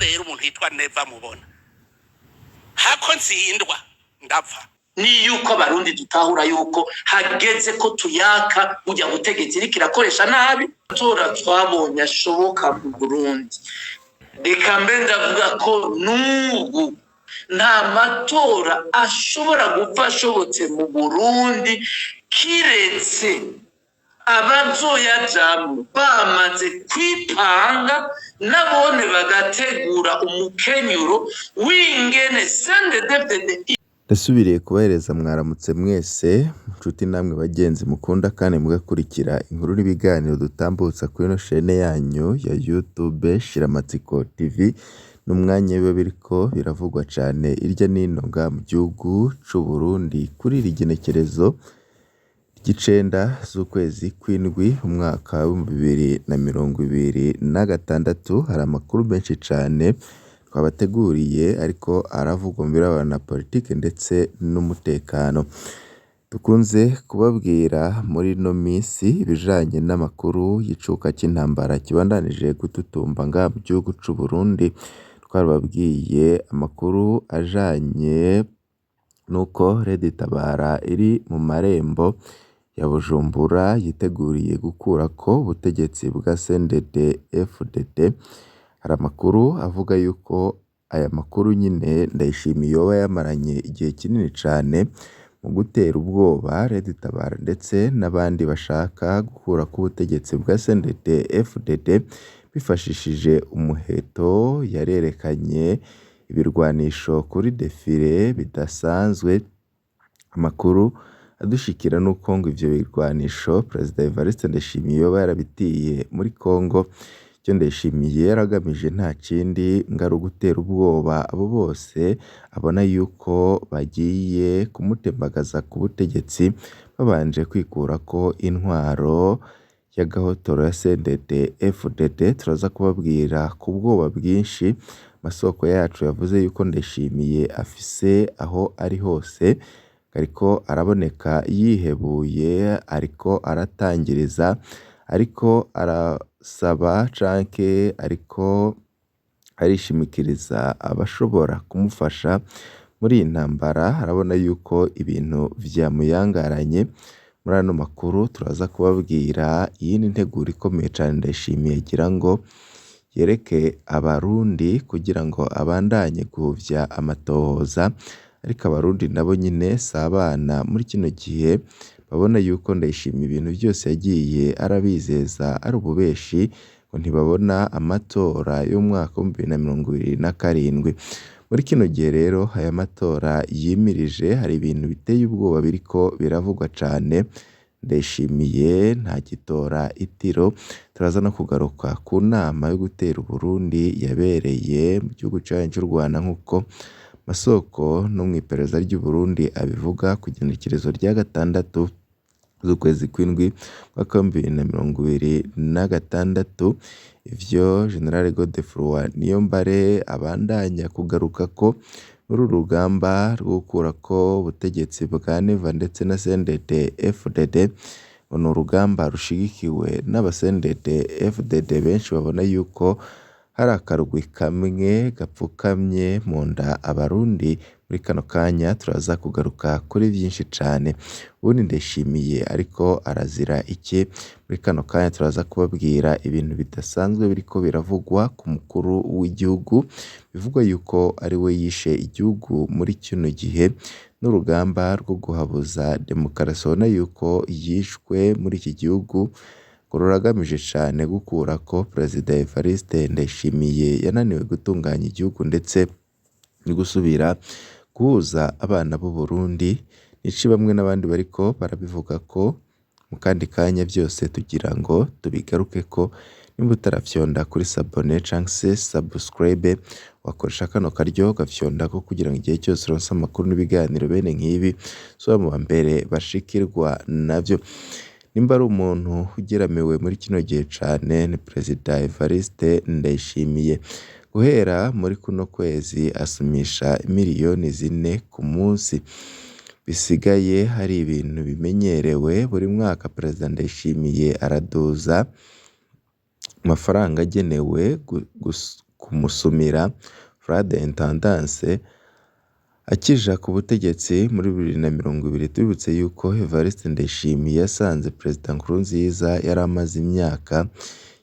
rero umuntu yitwa Neva mubona hako ntsindwa ndapfa ni yuko abarundi dutahura yuko hageze ko tuyaka burya butegetsi iriko irakoresha nabi tora twabonye ashoboka mu Burundi. Reka mbe ndavuga ko n'ubu nta matora ashobora gupfa ashobotse mu Burundi kiretse abazoyajamwo bamaze kwipanga nabone bagategura umukenyuro w'ingene CNDD-FDD. Ndasubiriye kubahereza mwaramutse mwese nshuti namwe bagenzi mukunda kandi mugakurikira inkuru n'ibiganiro dutambutsa kuri ino chaîne yanyu ya YouTube Shiramatsiko TV. N'umwanya biba biriko biravugwa cane irya nino nga mu gihugu c'u Burundi kuri iri genekerezo ry'icenda z'ukwezi kw'indwi umwaka wa 2026. Hari amakuru menshi cane twabateguriye ariko aravugwa mu birabana na politike ndetse n'umutekano. Dukunze kubabwira muri no misi ibijanye n'amakuru y'icuka cy'intambara kibandanije gututumba nga mu gihugu c'u Burundi. Twarababwiye amakuru ajanye nuko Red Tabara iri mu marembo ya Bujumbura yiteguriye gukurako ubutegetsi bwa CNDD-FDD. Hari amakuru avuga yuko aya makuru nyine Ndayishimiye yoba yamaranye igihe kinini cane mu gutera ubwoba Red Tabara ndetse n'abandi bashaka gukura ku butegetsi bwa CNDD-FDD bifashishije umuheto. Yarerekanye ibirwanisho kuri defile bidasanzwe. Amakuru adushikira nuko ngo ivyo birwanisho Perezida Evariste Ndayishimiye yoba yarabitiye muri Kongo. Icyo Ndayishimiye yaragamije nta kindi ngari gutera ubwoba abo bose abona yuko bagiye kumutembagaza ku butegetsi babanje kwikurako intwaro y'agahotoro ya CNDD-FDD. Turaza kubabwira ku bwoba bwinshi masoko yacu yavuze yuko Ndayishimiye afise aho ari hose ariko araboneka yihebuye, ariko aratangiriza, ariko arasaba canke ariko arishimikiriza abashobora kumufasha muri iyi ntambara. Arabona yuko ibintu vyamuyangaranye. Muri ano makuru turaza kubabwira iyindi nteguro ikomeye cane Ndayishimiye agira ngo yereke abarundi kugira ngo abandanye guhovya amatohoza, ariko abarundi nabo nyine sabana muri kino gihe babona yuko Ndayishimiye ibintu byose yagiye arabizeza ari ububeshi ngo ntibabona amatora y'umwaka wa 2027. Muri kino gihe rero aya matora yimirije hari ibintu biteye ubwoba biriko biravugwa cane. Ndayishimiye nta gitora itiro. Turaza no kugaruka ku nama yo gutera Burundi yabereye mu gihugu cy'u Rwanda nk'uko masoko no mu iperereza ry'u Burundi abivuga ku genekerezo rya 6 z'ukwezi kw'indwi mwaka wa 2026. Ivyo General Godefroid Niyombare abandanya kugaruka ko muri urugamba rwo gukurako ubutegetsi bwa Neva ndetse na CNDD-FDD. Ni urugamba rushigikiwe n'aba CNDD-FDD benshi babona yuko hari akarugwi kamwe gapfukamye mu nda abarundi. Muri kano kanya turaza kugaruka kuri byinshi cane. Ubundi Ndayishimiye ariko arazira iki? Muri kano kanya turaza kubabwira ibintu bidasanzwe biriko biravugwa ku mukuru w'igihugu, bivugwa yuko ari we yishe igihugu muri kino gihe n'urugamba rwo guhabuza demokarasi. Ubona yuko yishwe muri iki gihugu ngo ruragamije cane gukurako Perezida Evariste Ndayishimiye yananiwe gutunganya igihugu ndetse no gusubira guhuza abana b'u Burundi. Nici bamwe n'abandi bariko barabivuga ko mu kandi kanya byose tugira ngo tubigaruke ko. Nimba utarafyonda kuri sabone canke subscribe wakoresha kano karyo gafyonda ko kugira ngo igihe cyose uronse amakuru n'ibiganiro bene nk'ibi so mu mbere bashikirwa navyo. Nimba ari umuntu ugeramiwe muri kino gihe cane ni Perezida Evariste Ndayishimiye. Guhera muri kuno kwezi asumisha miliyoni 4 ku munsi. Bisigaye hari ibintu bimenyerewe buri mwaka Perezida Ndayishimiye araduza amafaranga agenewe kumusumira Frade Intendance akija ku butegetsi muri 2020. Tubibutse yuko Evariste Ndayishimiye yasanze Perezida Nkurunziza yari amaze imyaka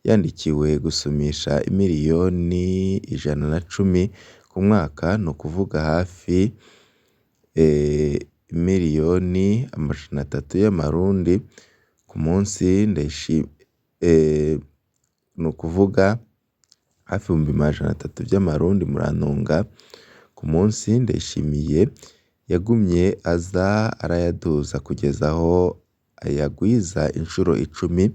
yandikiwe gusumisha imiliyoni 110 ku mwaka, ni ukuvuga hafi imiliyoni 300 y'amarundi ku munsi. Ni ukuvuga hafi 300 by'amarundi murantunga ku munsi. Ndayishimiye yagumye aza arayaduza kugeza aho ayagwiza inshuro 10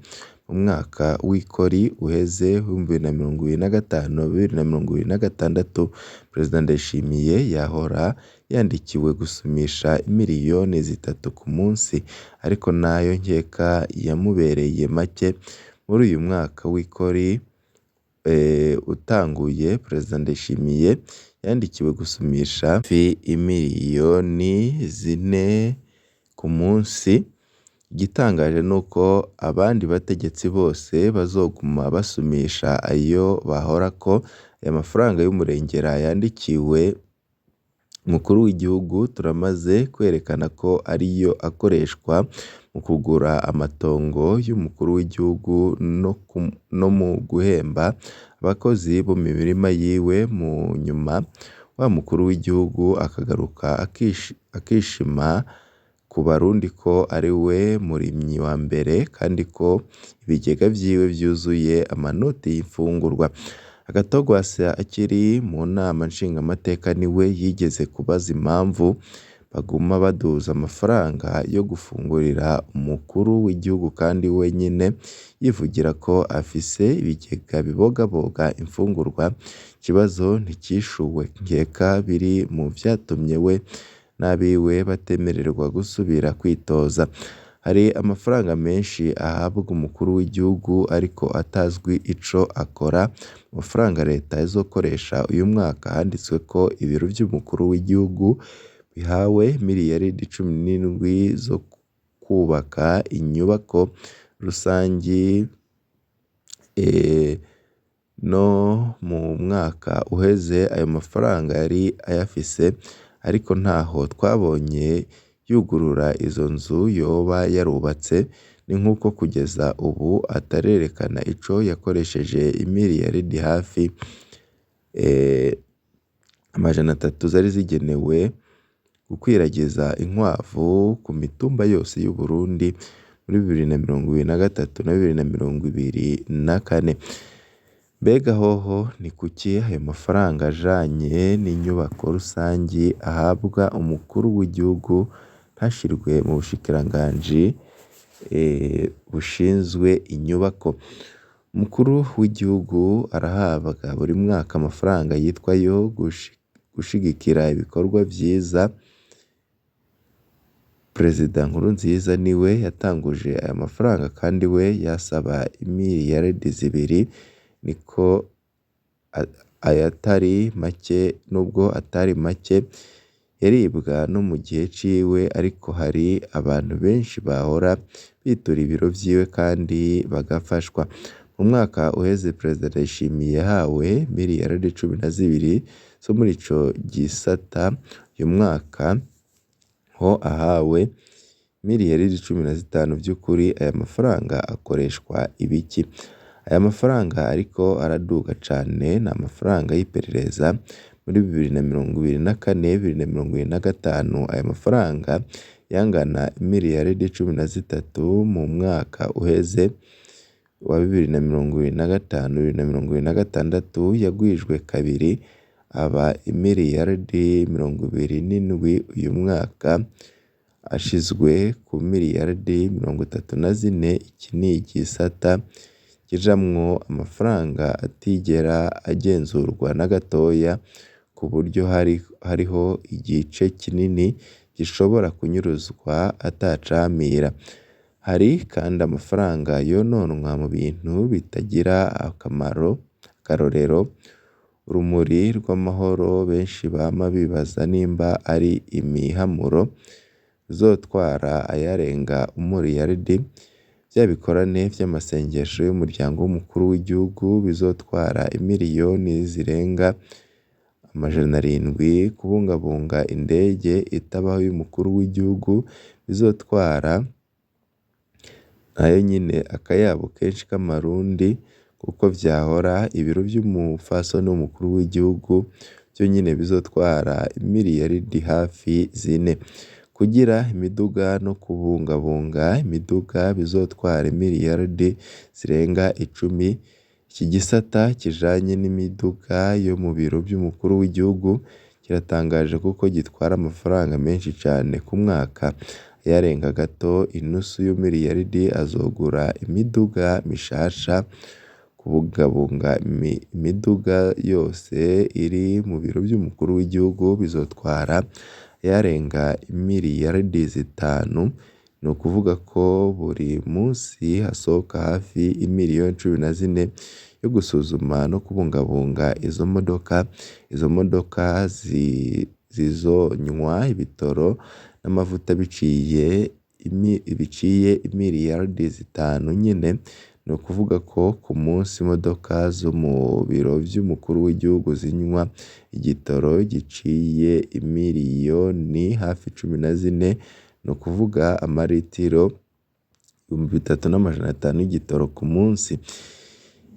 mu mwaka w'ikori uheze 2025-2026. Perezida Ndayishimiye yahora yandikiwe gusumisha imiliyoni 3 ku munsi, ariko nayo nkeka yamubereye make. Muri uyu mwaka w'ikori utanguye, Perezida Ndayishimiye yandikiwe gusumisha hafi imiliyoni 4 ku munsi. Igitangaje ni uko abandi bategetsi bose bazoguma basumisha ayo bahorako. Aya mafaranga y'umurengera yandikiwe umukuru w'igihugu turamaze kwerekana ko ariyo akoreshwa mu kugura amatongo y'umukuru w'igihugu no mu guhemba abakozi bo mu mirima yiwe. Mu nyuma wa mukuru w'igihugu akagaruka akishima ku Barundi ko ari we murimyi wa mbere kandi ko ibigega vyiwe vyuzuye amanoti y'imfungurwa. Agatogwasa akiri mu nama nshingamateka niwe yigeze kubaza impamvu baguma baduza amafaranga yo gufungurira umukuru w'igihugu kandi we nyine yivugira ko afise ibigega bibogaboga imfungurwa. Ikibazo ntikishuwe, nkeka biri mu vyatumye we n'abiwe batemererwa gusubira kwitoza. Hari amafaranga menshi ahabwa umukuru w'igihugu ariko atazwi ico akora. Amafaranga leta izokoresha uyu mwaka handitswe ko ibiro vy'umukuru w'igihugu bihawe miliyaridi 17 zo kubaka inyubako rusangi. No mu mwaka uheze ayo mafaranga yari ayafise, ariko ntaho twabonye yugurura izo nzu yoba yarubatse. Ni nk'uko kugeza ubu atarerekana ico yakoresheje imiliyaridi hafi 300 zari zigenewe gukwiragiza inkwavu ku mitumba yose y'u Burundi muri 2023 na 2024. Mbega hoho ni kuki ayo mafaranga ajanye n'inyubako rusangi ahabwa umukuru w'igihugu ntashirwe mu bushikiranganji bushinzwe inyubako? Umukuru w'igihugu arahabwa buri mwaka amafaranga yitwa yo gushigikira ibikorwa vyiza. Perezida Nkurunziza niwe yatanguje aya mafaranga kandi we yasaba imiliyaridi 2. Niko ayatari make, nubwo atari make yaribwa no mu gihe ciwe, ariko hari abantu benshi bahora bitura ibiro vyiwe kandi bagafashwa. Mu mwaka uheze Perezida Ndayishimiye yahawe miliyaridi 12 zo muri ico gisata. Uyu mwaka ho ahawe miliyaridi 15. Vy'ukuri aya mafaranga akoreshwa ibiki? Aya mafaranga ariko araduga cane, ni amafaranga y'iperereza. Muri 2024-2025 aya mafaranga yangana miliyaridi 13. Mu mwaka uheze wa 2025-2026 yagwijwe kabiri aba imiliyaridi 27. Uyu mwaka ashizwe ku miliyaridi 34. Iki ni igisata kijamwo amafaranga atigera agenzurwa na gatoya, ku buryo hariho igice kinini gishobora kunyuruzwa atacamira. Hari kandi amafaranga yononwa mu bintu bitagira akamaro. Akarorero, urumuri rw'amahoro benshi bama bibaza nimba ari imihamuro uzotwara ayarenga umiliyaridi. vya bikorane vy'amasengesho y'umuryango w'umukuru w'igihugu bizotwara imiliyoni zirenga 700, kubungabunga indege itabaho y'umukuru w'igihugu bizotwara nayo nyine akayabo kenshi k'amarundi, kuko vyahora ibiro vy'umupfasoni w'umukuru w'igihugu vyo nyine bizotwara imiliyaridi hafi 4, kugira imiduga no kubungabunga imiduga bizotwara imiliyaridi zirenga 10. Iki gisata kijanye n'imiduga yo mu biro vy'umukuru w'igihugu kiratangaje kuko gitwara amafaranga menshi cane ku mwaka, yarenga gato inusu y'umiliyaridi azogura imiduga mishasha. Kubungabunga imiduga yose iri mu biro vy'umukuru w'igihugu bizotwara yarenga imiliyaridi 5. Ni ukuvuga ko buri munsi hasohoka hafi imiliyoni 14 yo gusuzuma no kubungabunga izo modoka. Izo modoka zizonywa ibitoro n'amavuta biciye imiliyaridi 5 nyene. Ni ukuvuga ko ku munsi imodoka zo mu biro vy'umukuru w'igihugu zinywa igitoro giciye imiliyoni hafi 14. Ni ukuvuga amaritiro 3,500 y'igitoro ku munsi.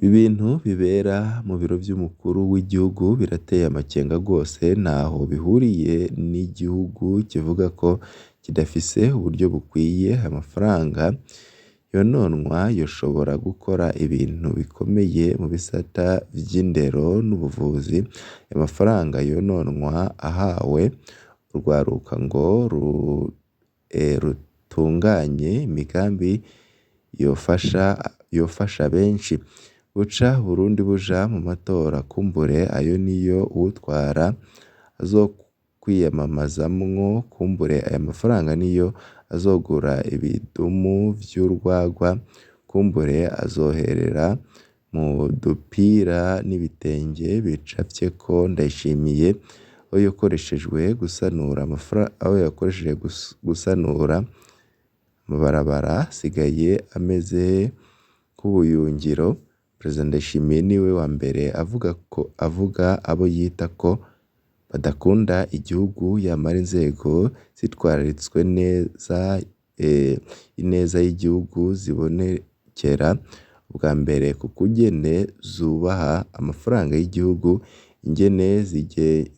Ibintu bibera mu biro vy'umukuru w'igihugu birateye amakenga rwose, ntaho bihuriye n'igihugu kivuga ko kidafise uburyo bukwiye. Amafaranga yononwa yoshobora gukora ibintu bikomeye mu bisata vy'indero n'ubuvuzi. Amafaranga yononwa ahawe urwaruka ngo rutunganye imigambi yofasha benshi. Buca Burundi buja mu matora, kumbure ayo niyo uwutwara azokwiyamamazamwo, kumbure aya mafaranga niyo azogura ibidumu vy'urwagwa, kumbure azoherera mu dupira n'ibitenge bicafyeko Ndayishimiye, aho yakoresheje gusanura amabarabara asigaye ameze nk'ubuyungiro. Perezida Ndayishimiye niwe wa mbere avuga abo yita ko badakunda igihugu, yamara inzego zitwararitswe neza ineza y'igihugu zibonekera ubwa mbere ku kugene zubaha amafaranga y'igihugu, ingene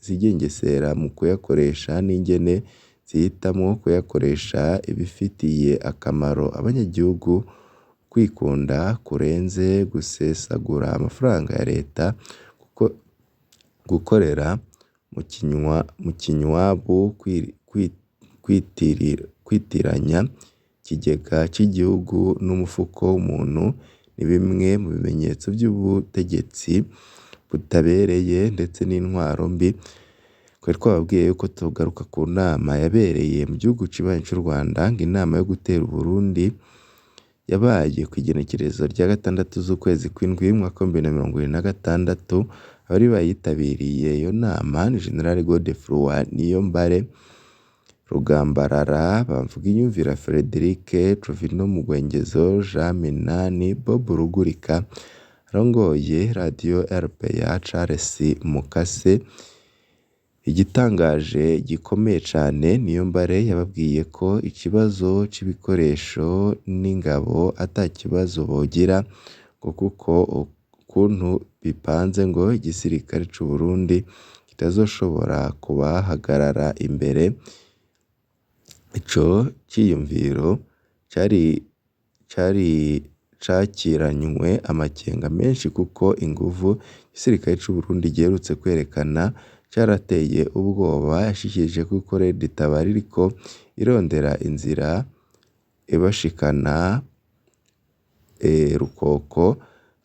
zigengesera mu kuyakoresha n'ingene zihitamwo kuyakoresha ibifitiye akamaro abanyagihugu. Kwikunda kurenze gusesagura amafaranga ya leta, kuko gukorera mu kinywabu, kwitiranya ikigega cy'igihugu n'umufuko w'umuntu ni bimwe mu bimenyetso by'ubutegetsi butabereye ndetse n'intwaro mbi. Twari twababwiye yuko tugaruka ku nama yabereye mu gihugu kibanyi cy'u Rwanda, ngo inama yo gutera Uburundi yabaye ku igenekerezo rya 6 z'ukwezi kw'indwi mwaka wa 2026. Abari bayitabiriye iyo nama ni General Godefroid Niyombare, Rugambarara Bamvuginyumvira Frederic, Trovino Mugwengezo, Jean Minani, Bob Rugurika, arongoye Radio RPA Charles Mukase. Igitangaje gikomeye cane, Niyombare yababwiye ko ikibazo c'ibikoresho n'ingabo ata kibazo bogira, ngo kuko ukuntu bipanze ngo igisirikare c'u Burundi kitazoshobora kubahagarara imbere. Ico ciyumviro cakiranywe amakenga menshi, kuko inguvu igisirikare c'u Burundi giherutse kwerekana carateye ubwoba. Yashikirije ko Red Tabara iriko irondera inzira ibashikana Rukoko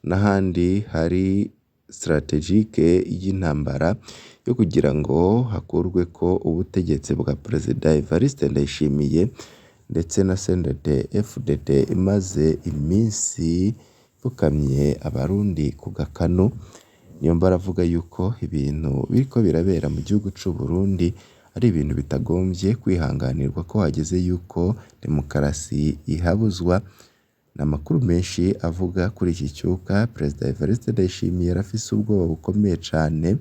n'ahandi hari strategique y'intambara yo kugira ngo hakurweko ubutegetsi bwa Perezida Evariste Ndayishimiye ndetse na CNDD FDD imaze iminsi ipfukamye abarundi ku gakanu. Niyombare avuga yuko ibintu biriko birabera mu gihugu c'u Burundi ari ibintu bitagombye kwihanganirwa, ko hageze yuko demokarasi ihabuzwa. ni amakuru menshi avuga kuri iki cyuka Perezida Evariste Ndayishimiye yarafise ubwoba bukomeye cane,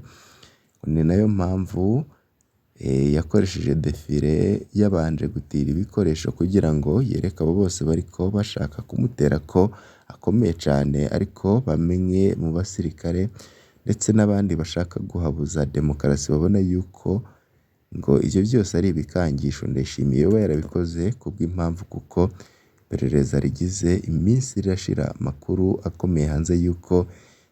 ni nayo mpamvu yakoresheje defile yabanje gutira ibikoresho kugira ngo yereke abo bose bariko bashaka kumutera ko akomeye cane, ariko bamenye mu basirikare ndetse n'abandi bashaka guhabuza demokarasi babona yuko ngo ivyo vyose ari ibikangisho. Ndayishimiye yoba yarabikoze kubw'impamvu kuko iperereza rigize iminsi rirashira amakuru akomeye hanze yuko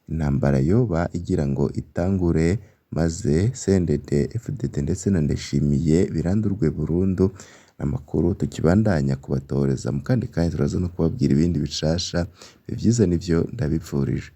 intambara yoba igira ngo itangure, maze CNDD FDD ndetse na Ndayishimiye birandurwe burundu. Amakuru tukibandanya kubatoreza mu kandi kanya turaza no kubabwira ibindi bishasha. Ivyiza nivyo ndabipfurije.